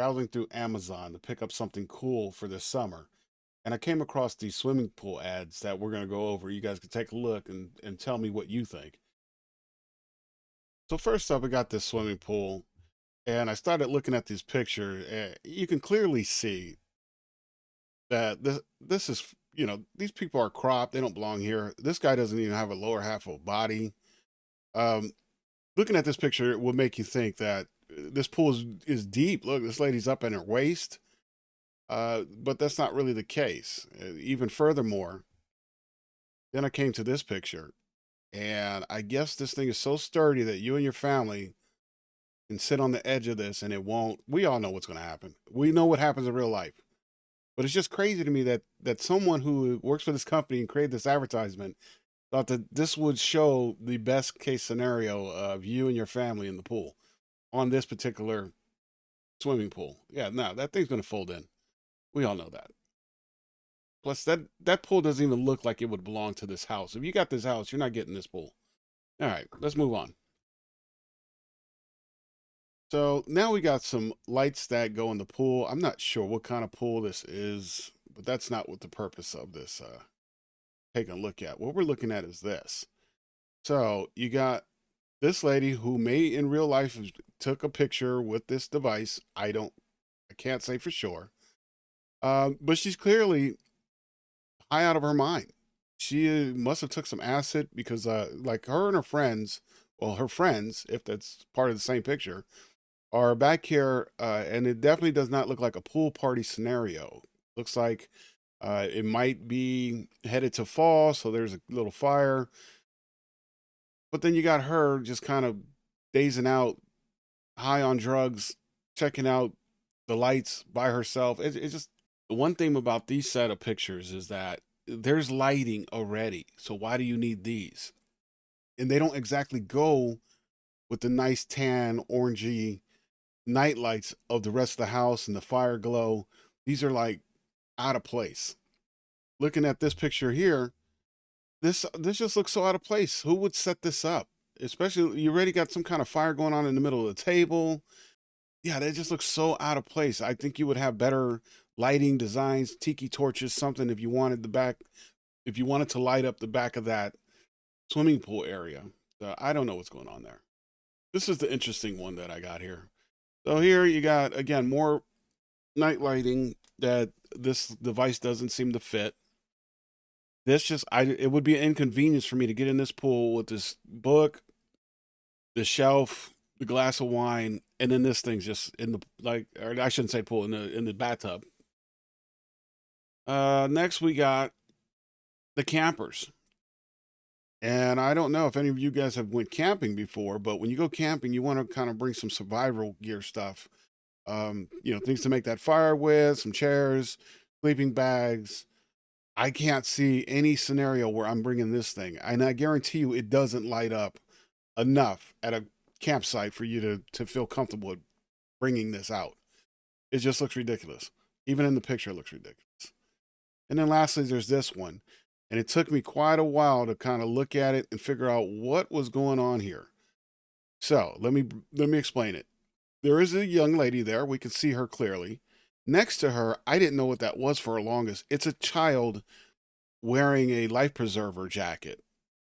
browsing through Amazon to pick up something cool for this summer, and I came across these swimming pool ads that we're going to go over. You guys can take a look and tell me what you think. So first up, we got this swimming pool, and I started looking at these pictures. You can clearly see that this is, these people are cropped. They don't belong here. This guy doesn't even have a lower half of a body. Um, Looking at this picture, it would make you think that this pool is deep. Look, this lady's up in her waist. But that's not really the case. Even furthermore, then I came to this picture, and I guess this thing is so sturdy that you and your family can sit on the edge of this and it won't. We all know what's going to happen. We know what happens in real life. But it's just crazy to me that someone who works for this company and created this advertisement thought that this would show the best case scenario of you and your family in the pool on this particular swimming pool. Yeah, no, that thing's going to fold in. We all know that. Plus, that pool doesn't even look like it would belong to this house. If you got this house, you're not getting this pool. All right, let's move on. So now we got some lights that go in the pool. I'm not sure what kind of pool this is, but that's not what the purpose of this taking a look at. What we're looking at is this. So you got this lady who may in real life took a picture with this device. I can't say for sure. But she's clearly high out of her mind. She must have took some acid because, like her and her friends, well, her friends, if that's part of the same picture, are back here, and it definitely does not look like a pool party scenario. Looks like it might be headed to fall, so there's a little fire. But then you got her just kind of dazing out, high on drugs, checking out the lights by herself. It's just the one thing about these set of pictures is that there's lighting already. So why do you need these? And they don't exactly go with the nice tan, orangey night lights of the rest of the house and the fire glow. These are like out of place. Looking at this picture here, this just looks so out of place. Who would set this up? Especially you already got some kind of fire going on in the middle of the table. Yeah, that just looks so out of place. I think you would have better lighting designs, tiki torches, something if you wanted to light up the back of that swimming pool area. I don't know what's going on there. This is the interesting one that I got here. So here you got again more night lighting that this device doesn't seem to fit. It would be an inconvenience for me to get in this pool with this book, the shelf, the glass of wine, and then this thing's just in the or I shouldn't say pool in the bathtub. Next we got the campers. And I don't know if any of you guys have went camping before, but when you go camping, you want to kind of bring some survival gear stuff. Things to make that fire with, some chairs, sleeping bags. I can't see any scenario where I'm bringing this thing. And I guarantee you it doesn't light up enough at a campsite for you to feel comfortable with bringing this out. It just looks ridiculous. Even in the picture, it looks ridiculous. And then lastly, there's this one. And it took me quite a while to kind of look at it and figure out what was going on here. So let me explain it. There is a young lady there. We can see her clearly. Next to her, I didn't know what that was for the longest. It's a child wearing a life preserver jacket,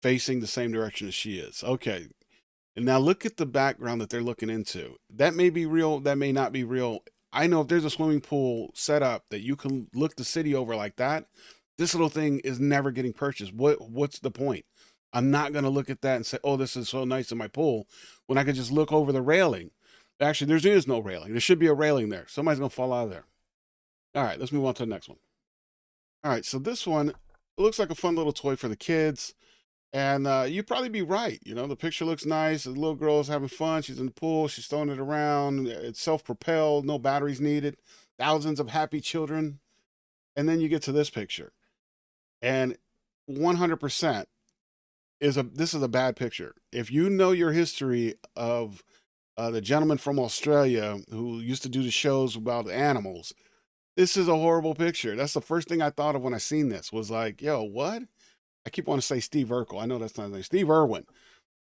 facing the same direction as she is. Okay. And now look at the background that they're looking into. That may be real, that may not be real. I know if there's a swimming pool set up that you can look the city over like that, this little thing is never getting purchased. What's the point? I'm not going to look at that and say, "Oh, this is so nice in my pool," when I could just look over the railing. Actually, there is no railing. There should be a railing there. Somebody's going to fall out of there. All right, let's move on to the next one. All right, so this one it looks like a fun little toy for the kids. And you'd probably be right. The picture looks nice. The little girl's having fun. She's in the pool. She's throwing it around. It's self-propelled. No batteries needed. Thousands of happy children. And then you get to this picture. And 100% this is a bad picture. If you know your history of the gentleman from Australia who used to do the shows about animals, this is a horrible picture. That's the first thing I thought of when I seen this was like, yo, what? I keep wanting to say Steve Urkel. I know that's not his name. Steve Irwin.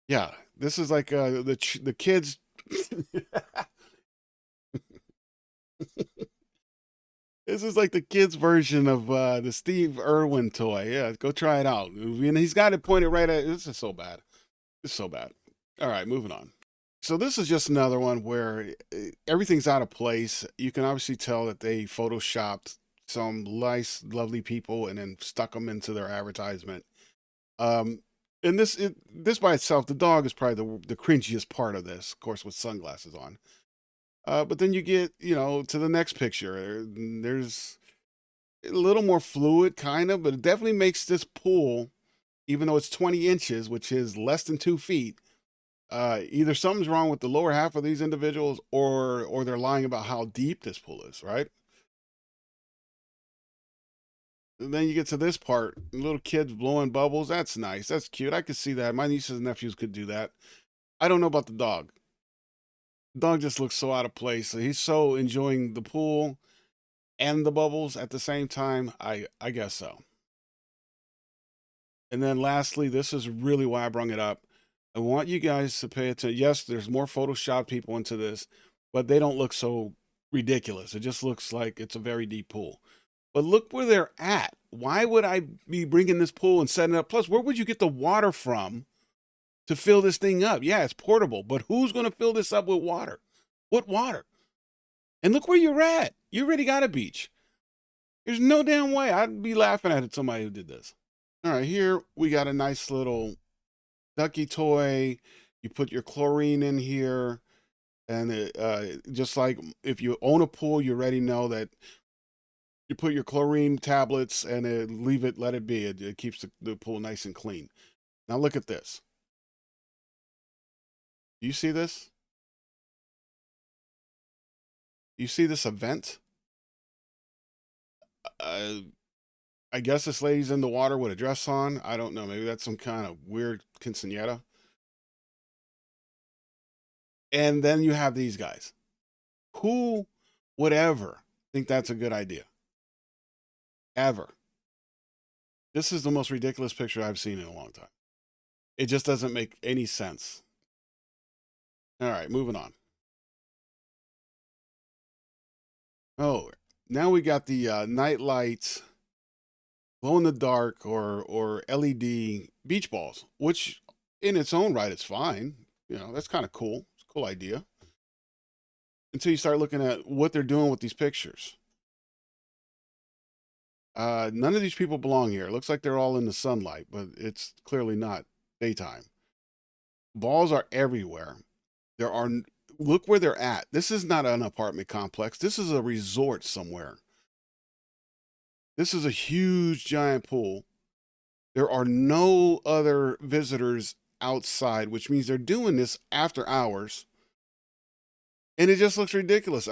Yeah, this is like the kids. This is like the kids' version of the Steve Irwin toy. Yeah, go try it out. And he's got it pointed right at. This is so bad. It's so bad. All right, moving on. So this is just another one where everything's out of place. You can obviously tell that they photoshopped some nice, lovely people and then stuck them into their advertisement. Um, and this by itself, the dog is probably the cringiest part of this, of course, with sunglasses on. But then you get, to the next picture. There's a little more fluid, kind of, but it definitely makes this pool, even though it's 20 inches, which is less than 2 feet. Either something's wrong with the lower half of these individuals, or they're lying about how deep this pool is, right? And then you get to this part, little kids blowing bubbles. That's nice. That's cute. I could see that. My nieces and nephews could do that. I don't know about the dog. The dog just looks so out of place. He's so enjoying the pool and the bubbles at the same time. I guess so. And then lastly, this is really why I brung it up. I want you guys to pay attention. Yes, there's more Photoshop people into this, but they don't look so ridiculous. It just looks like it's a very deep pool. But look where they're at. Why would I be bringing this pool and setting it up? Plus, where would you get the water from to fill this thing up? Yeah, it's portable, but who's going to fill this up with water? What water? And look where you're at. You already got a beach. There's no damn way I'd be laughing at somebody who did this. All right, here we got a nice little ducky toy. You put your chlorine in here, and just like if you own a pool, you already know that you put your chlorine tablets and let it be. It keeps the pool nice and clean. Now look at this. Do you see this? You see this event? Uh, I guess this lady's in the water with a dress on. I don't know. Maybe that's some kind of weird quinceanera. And then you have these guys. Who would ever think that's a good idea? Ever. This is the most ridiculous picture I've seen in a long time. It just doesn't make any sense. All right, moving on. Oh, now we got the night lights, glow in the dark, or LED beach balls, which in its own right is fine. That's kind of cool. It's a cool idea. Until you start looking at what they're doing with these pictures. None of these people belong here. It looks like they're all in the sunlight, but it's clearly not daytime. Balls are everywhere. Look where they're at. This is not an apartment complex. This is a resort somewhere. This is a huge, giant pool. There are no other visitors outside, which means they're doing this after hours. And it just looks ridiculous.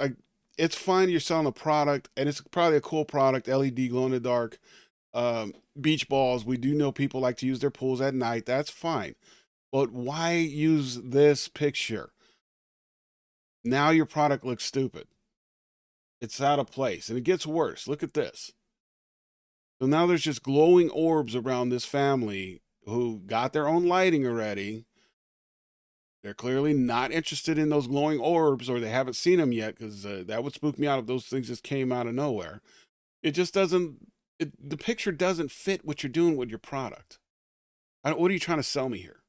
It's fine you're selling a product, and it's probably a cool product, LED glow in the dark, beach balls. We do know people like to use their pools at night. That's fine. But why use this picture? Now your product looks stupid. It's out of place. And it gets worse. Look at this. So now there's just glowing orbs around this family who got their own lighting already. They're clearly not interested in those glowing orbs, or they haven't seen them yet, because that would spook me out if those things just came out of nowhere. It just doesn't, the picture doesn't fit what you're doing with your product. What are you trying to sell me here?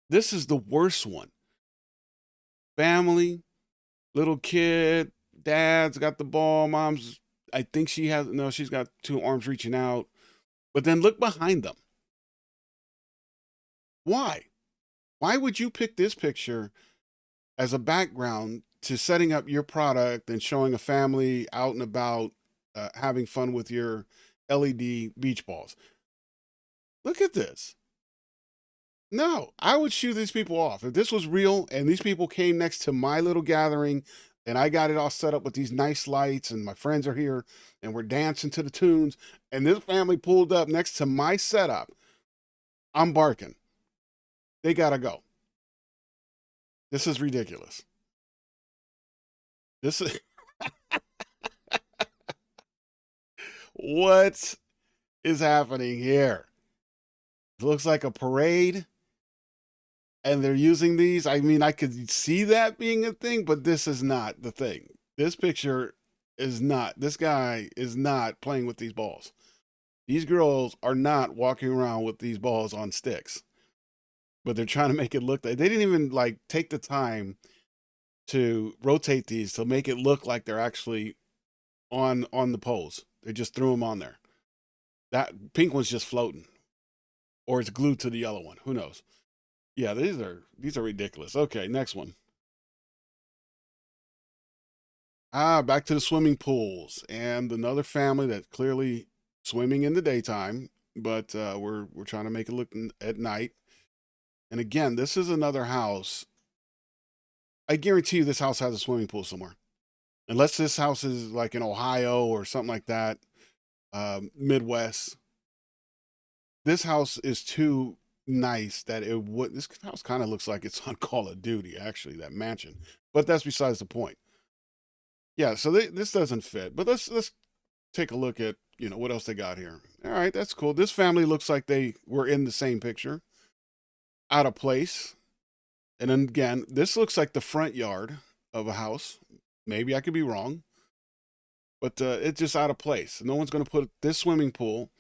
This is the worst one. Family, little kid, dad's got the ball, mom's, I think she's got two arms reaching out. But then look behind them. Why? Why would you pick this picture as a background to setting up your product and showing a family out and about having fun with your LED beach balls? Look at this. No, I would shoo these people off. If this was real and these people came next to my little gathering and I got it all set up with these nice lights and my friends are here and we're dancing to the tunes and this family pulled up next to my setup, I'm barking. They gotta go. This is ridiculous. This is what is happening here? It looks like a parade, and they're using these. I mean, I could see that being a thing, but this is not the thing. This picture is not. This guy is not playing with these balls. These girls are not walking around with these balls on sticks, but they're trying to make it look like they didn't even like take the time to rotate these to make it look like they're actually on the poles. They just threw them on there. That pink one's just floating, or it's glued to the yellow one. Who knows? Yeah, these are ridiculous. Okay, next one. Back to the swimming pools and another family that's clearly swimming in the daytime, but we're trying to make it look at night. And again, this is another house. I guarantee you, this house has a swimming pool somewhere, unless this house is like in Ohio or something like that, Midwest. This house is too nice that it would. This house kind of looks like it's on Call of Duty, actually, that mansion. But that's besides the point. Yeah, so this doesn't fit. But let's take a look at what else they got here. All right, that's cool. This family looks like they were in the same picture, out of place. And then again, this looks like the front yard of a house. Maybe I could be wrong, but it's just out of place. No one's going to put this swimming pool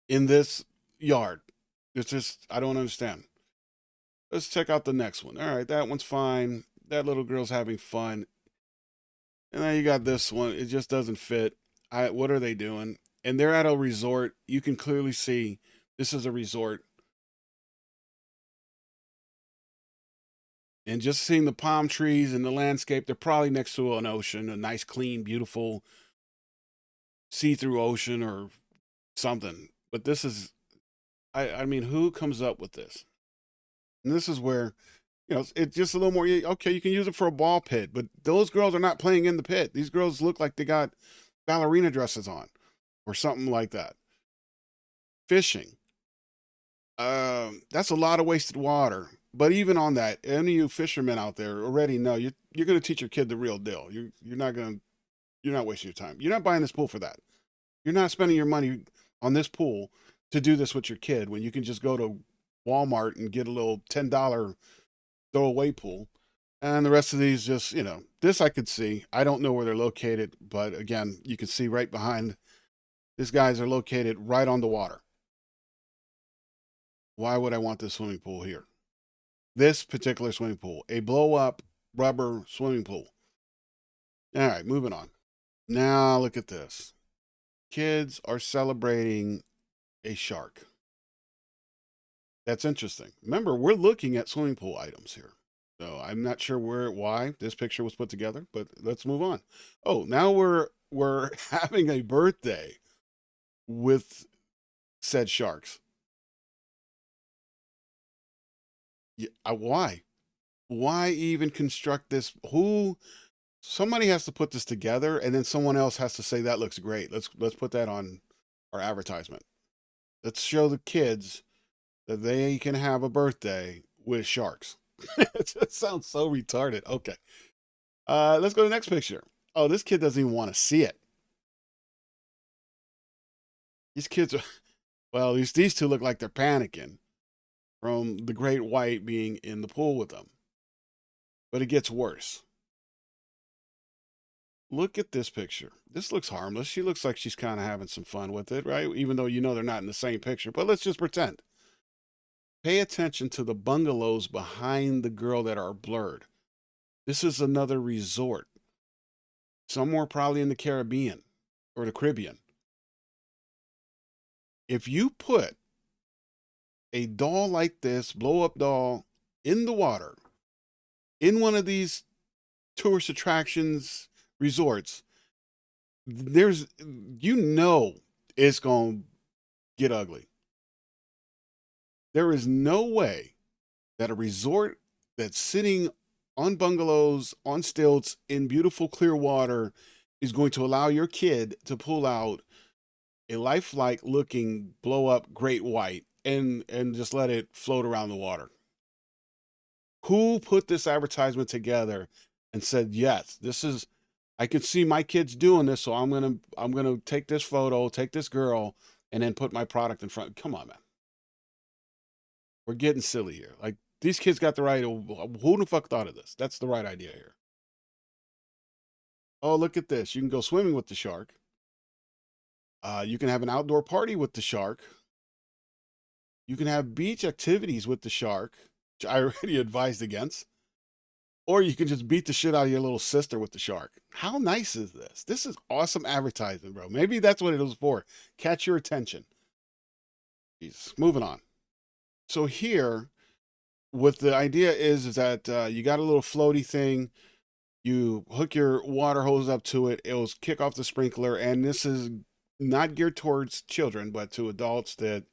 in this yard. It's just, I don't understand. Let's check out the next one. All right, that one's fine. That little girl's having fun. And then you got this one. It just doesn't fit. What are they doing? And they're at a resort. You can clearly see this is a resort. And just seeing the palm trees and the landscape, they're probably next to an ocean, a nice, clean, beautiful see-through ocean or something. But this is, I mean, who comes up with this? And this is where, it's just a little more, okay, you can use it for a ball pit, but those girls are not playing in the pit. These girls look like they got ballerina dresses on or something like that. Fishing. That's a lot of wasted water. But even on that, any of you fishermen out there already know you're going to teach your kid the real deal. You're not wasting your time. You're not buying this pool for that. You're not spending your money on this pool to do this with your kid when you can just go to Walmart and get a little $10 throwaway pool. And the rest of these just, this I could see. I don't know where they're located, but again, you can see right behind. These guys are located right on the water. Why would I want this swimming pool here? This particular swimming pool, a blow up rubber swimming pool. All right, moving on. Now look at this. Kids are celebrating a shark. That's interesting. Remember, we're looking at swimming pool items here. So I'm not sure why this picture was put together, but let's move on. Oh, now we're having a birthday with said sharks. Yeah, why? Why even construct this? Who? Somebody has to put this together, and then someone else has to say that looks great. Let's put that on our advertisement. Let's show the kids that they can have a birthday with sharks. It just sounds so retarded. Okay. Let's go to the next picture. Oh, this kid doesn't even want to see it. These kids are, well, these two look like they're panicking from the great white being in the pool with them. But it gets worse. Look at this picture. This looks harmless. She looks like she's kind of having some fun with it, right? Even though they're not in the same picture. But let's just pretend. Pay attention to the bungalows behind the girl that are blurred. This is another resort, somewhere probably in the Caribbean or the Caribbean. If you put a doll like this, blow up doll, in the water, in one of these tourist attractions, resorts, there's, it's going to get ugly. There is no way that a resort that's sitting on bungalows, on stilts, in beautiful clear water is going to allow your kid to pull out a lifelike looking blow up great white and just let it float around the water. Who put this advertisement together and said, yes, this is, I can see my kids doing this, so I'm gonna take this photo, take this girl, and then put my product in front. Come on, man. We're getting silly here. Like, these kids got the right, who the fuck thought of this? That's the right idea here. Oh, look at this. You can go swimming with the shark. You can have an outdoor party with the shark. You can have beach activities with the shark, which I already advised against. Or you can just beat the shit out of your little sister with the shark. How nice is this? This is awesome advertising, bro. Maybe that's what it was for. Catch your attention. Jesus. Moving on. So here, what the idea is that you got a little floaty thing. You hook your water hose up to it. It'll kick off the sprinkler, and this is not geared towards children, but to adults that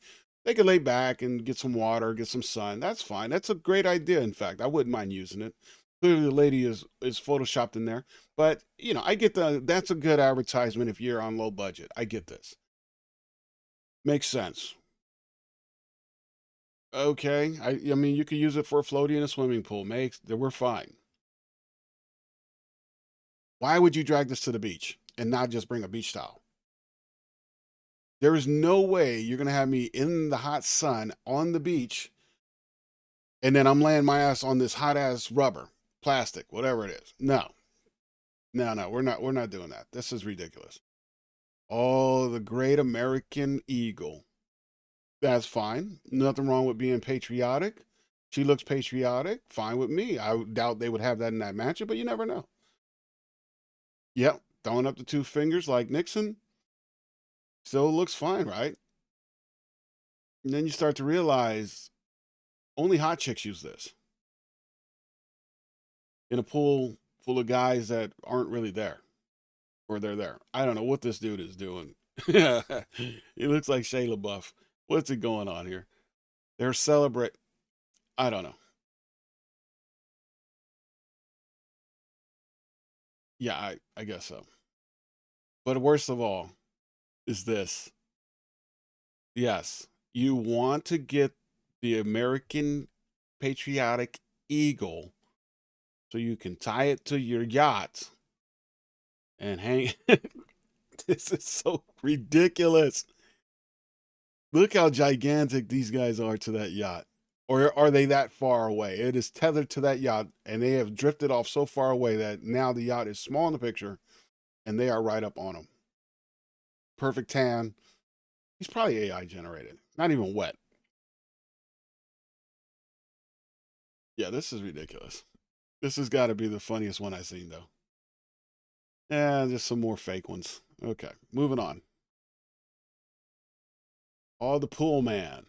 they can lay back and get some water, get some sun. That's fine. That's a great idea. In fact, I wouldn't mind using it. Clearly, the lady is photoshopped in there, but I get that's a good advertisement if you're on low budget. I get this. Makes sense. Okay, I mean you could use it for a floaty in a swimming pool. We're fine. Why would you drag this to the beach and not just bring a beach towel? There is no way you're going to have me in the hot sun on the beach and then I'm laying my ass on this hot ass rubber, plastic, whatever it is. No. No, no, we're not doing that. This is ridiculous. Oh, the great American eagle. That's fine. Nothing wrong with being patriotic. She looks patriotic. Fine with me. I doubt they would have that in that matchup, but you never know. Yep, throwing up the two fingers like Nixon still looks fine, right? And then you start to realize only hot chicks use this in a pool full of guys that aren't really there or they're there. I don't know what this dude is doing. He looks like Shia LaBeouf. What's it going on here? They're celebrate. I don't know. Yeah, I guess so. But worst of all is this. Yes, you want to get the American patriotic eagle so you can tie it to your yacht and hang. This is so ridiculous. Look how gigantic these guys are to that yacht. Or are they that far away? It is tethered to that yacht, and they have drifted off so far away that now the yacht is small in the picture, and they are right up on them. Perfect tan. He's probably AI generated, not even wet. Yeah, this is ridiculous. This has got to be the funniest one I've seen, though. And just some more fake ones. Okay, moving on. Oh, the pool man.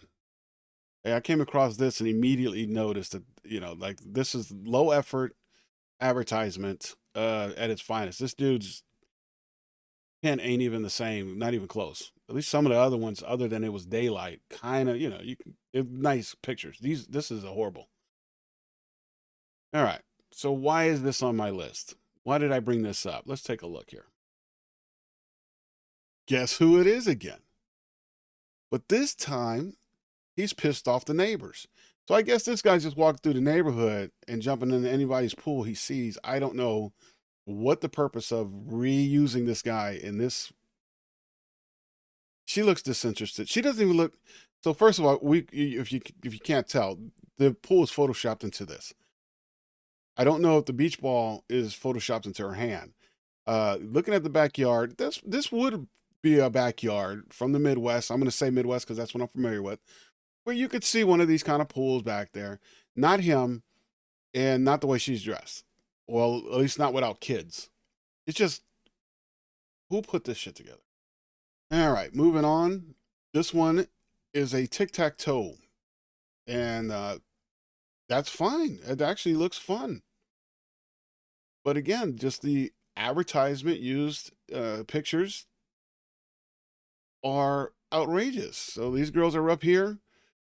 Hey, I came across this and immediately noticed that, like this is low effort advertisement at its finest. This dude's pen ain't even the same, not even close. At least some of the other ones, other than it was daylight, kind of, nice pictures. This is a horrible. All right. So why is this on my list? Why did I bring this up? Let's take a look here. Guess who it is again? But this time, he's pissed off the neighbors. So I guess this guy's just walking through the neighborhood and jumping into anybody's pool he sees. I don't know what the purpose of reusing this guy in this. She looks disinterested. She doesn't even look. So first of all, if you can't tell, the pool is photoshopped into this. I don't know if the beach ball is photoshopped into her hand. Looking at the backyard, this would be a backyard from the Midwest. I'm going to say Midwest because that's what I'm familiar with, where you could see one of these kind of pools back there. Not him, and not the way she's dressed. Well, at least not without kids. It's just who put this shit together? All right, moving on. This one is a tic tac toe, and that's fine. It actually looks fun. But again, just the advertisement used pictures are outrageous. So these girls are up here.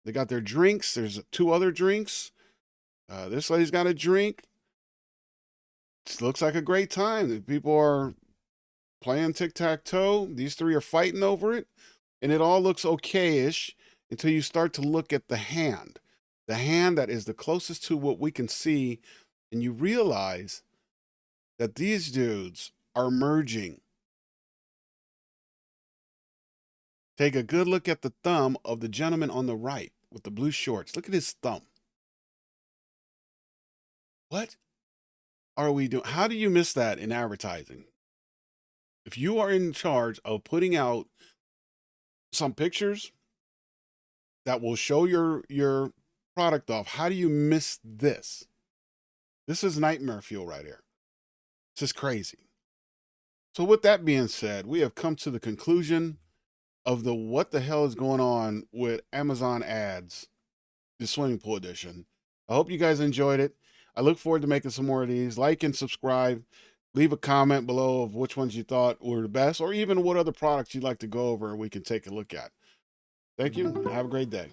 They got their drinks. There's two other drinks. This lady's got a drink. It looks like a great time. The people are playing tic tac toe. These three are fighting over it. And it all looks okay-ish until you start to look at the hand. The hand that is the closest to what we can see. And you realize that these dudes are merging. Take a good look at the thumb of the gentleman on the right with the blue shorts. Look at his thumb. What are we doing? How do you miss that in advertising? If you are in charge of putting out some pictures that will show your product off, how do you miss this? This is nightmare fuel right here. This is crazy. So with that being said, we have come to the conclusion of the what the hell is going on with Amazon ads, the swimming pool edition. I hope you guys enjoyed it. I look forward to making some more of these. Like and subscribe. Leave a comment below of which ones you thought were the best, or even what other products you'd like to go over and we can take a look at. Thank you. Have a great day.